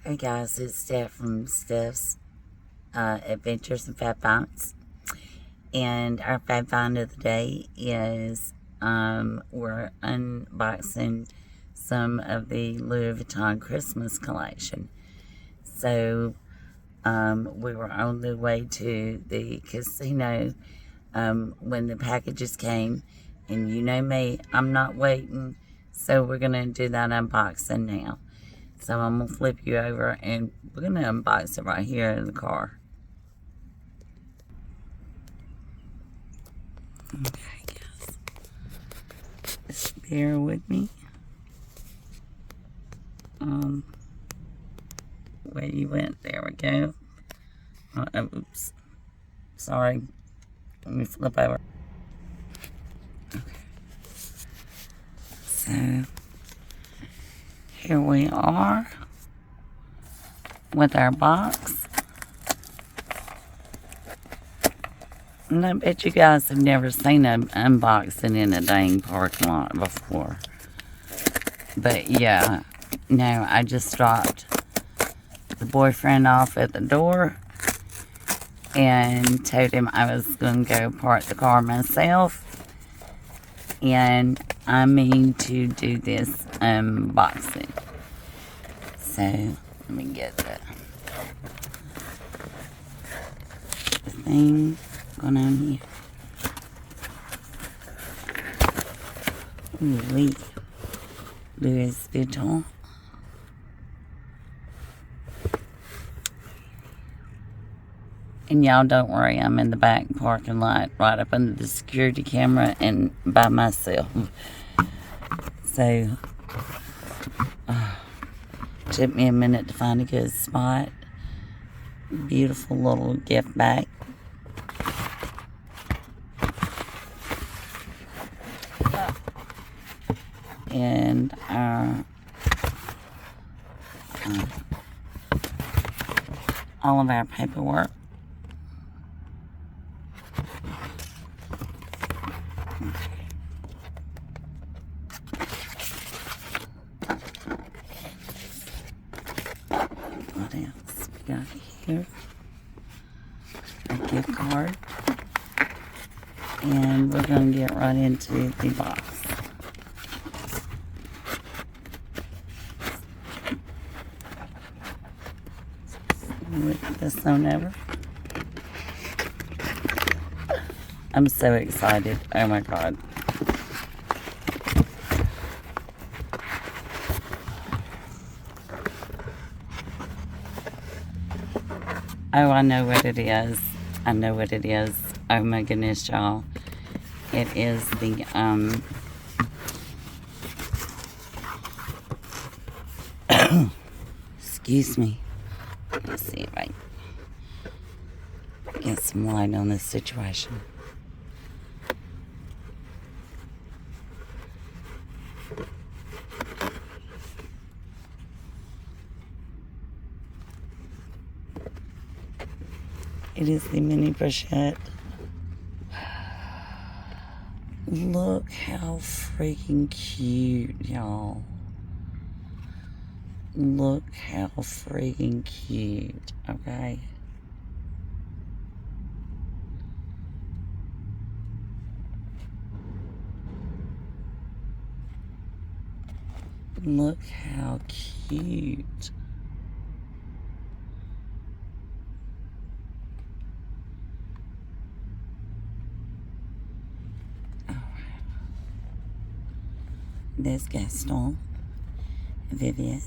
Hey guys, it's Steph from Steph's Adventures in Fab Finds. And our Fab Find of the day is we're unboxing some of the Louis Vuitton Christmas collection. So we were on the way to the casino when the packages came. And you know me, I'm not waiting. So we're going to do that unboxing now. So I'm going to flip you over and we're going to unbox it right here in the car. Okay, guys. Just bear with me. Where you went, there we go. Oops. Sorry. Let me flip over. Okay. So, here we are with our box. And I bet you guys have never seen an unboxing in a dang parking lot before. But yeah, no, I just dropped the boyfriend off at the door and told him I was going to go park the car myself. And I mean to do this unboxing. So, let me get the thing going on here. Ooh-wee. Louis Vuitton. And y'all don't worry, I'm in the back parking lot right up under the security camera and by myself. So, took me a minute to find a good spot. Beautiful little gift bag. And our all of our paperwork. What else we got here? A gift card. And we're going to get right into the box. Look this on over. I'm so excited. Oh my God. Oh, I know what it is. I know what it is. Oh my goodness, y'all. It is the, excuse me. Let's see if I can get some light on this situation. It is the mini Pochette. Look how freaking cute, y'all. Look how freaking cute, okay? Look how cute. There's Gaston, Vivian.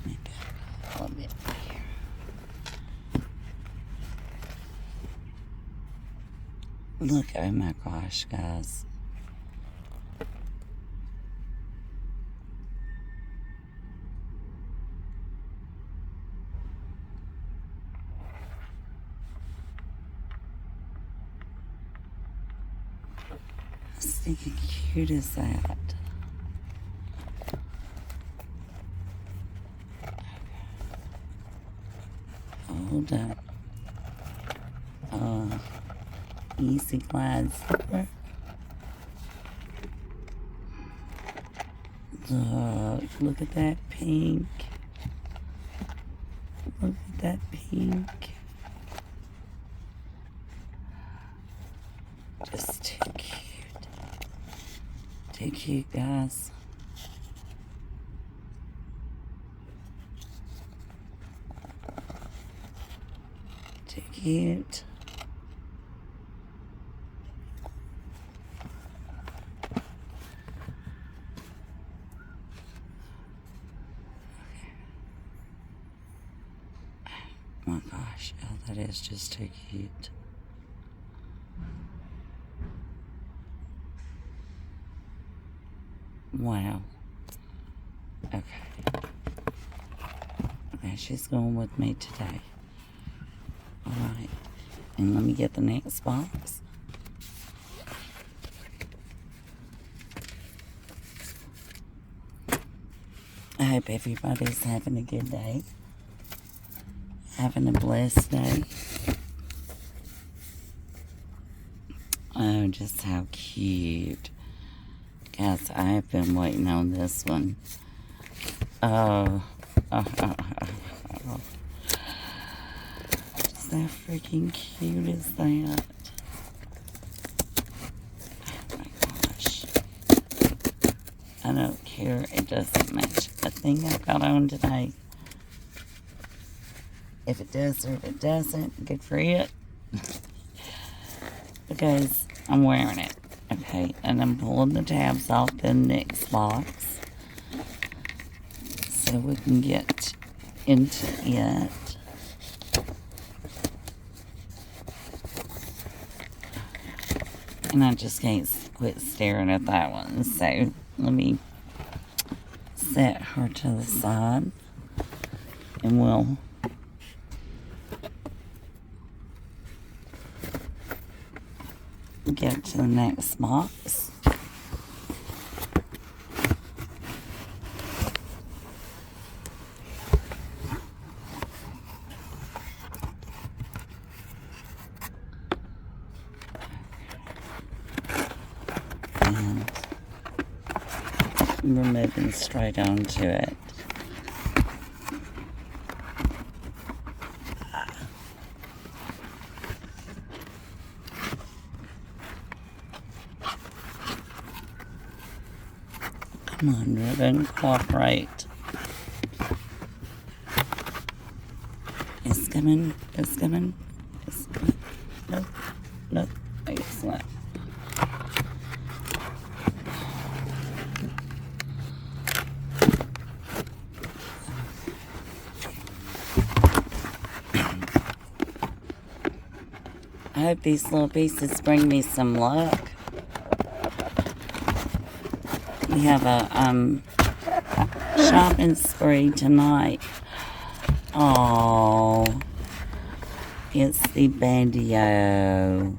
Maybe a little bit here. Look, oh my gosh, guys. Stinking cute is that? Hold up. Easy Glide zipper. Look at that pink. Look at that pink. Just too cute. Too cute, guys. Too cute. Oh my gosh, oh, that is just too cute. Wow. Okay. Okay, she's going with me today. Alright. And let me get the next box. I hope everybody's having a good day. Having a blessed day. Oh, just how cute. Guys, I have been waiting on this one. Oh. Just how freaking cute is that? Oh my gosh. I don't care. It doesn't match a thing I've got on today. If it does or if it doesn't, good for it. Because I'm wearing it. Okay, and I'm pulling the tabs off the next box so we can get into it. And I just can't quit staring at that one. So let me set her to the side and we'll get to the next box. And we're moving straight on to it. Come on, ribbon, cooperate. It's coming, it's coming, it's coming. Nope, nope, it's not. I hope these little pieces bring me some luck. We have a shopping spree tonight. Oh, it's the Bandeau.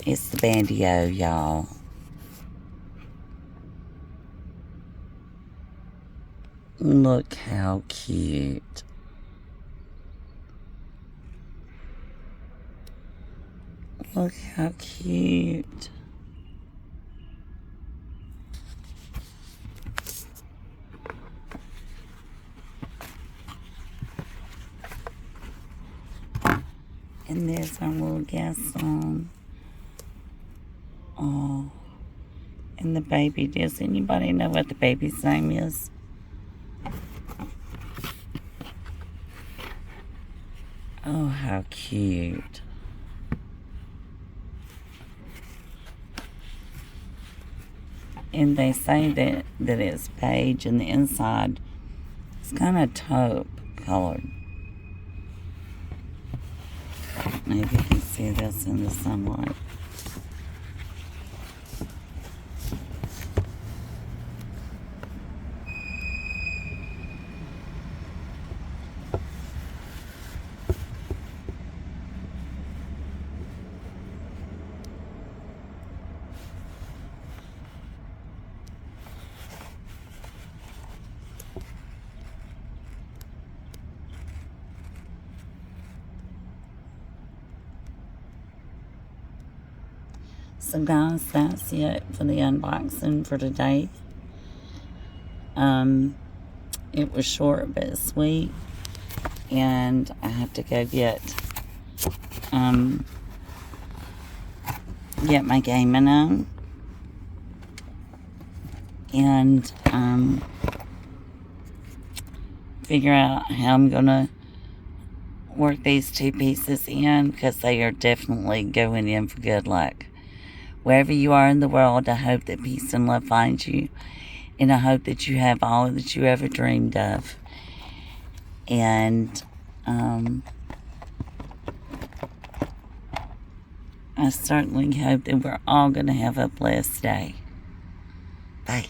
It's the Bandeau, y'all. Look how cute. Look how cute. And there's our little Gaston. Oh. And the baby. Does anybody know what the baby's name is? Oh, how cute. And they say that it's beige and the inside is kind of taupe colored. Maybe you can see this in the sunlight. So guys, that's it for the unboxing for today. It was short but sweet, and I have to go get my gaming on, and figure out how I'm gonna work these two pieces in, because they are definitely going in for good luck. Wherever you are in the world, I hope that peace and love finds you, and I hope that you have all that you ever dreamed of. And I certainly hope that we're all going to have a blessed day. Bye.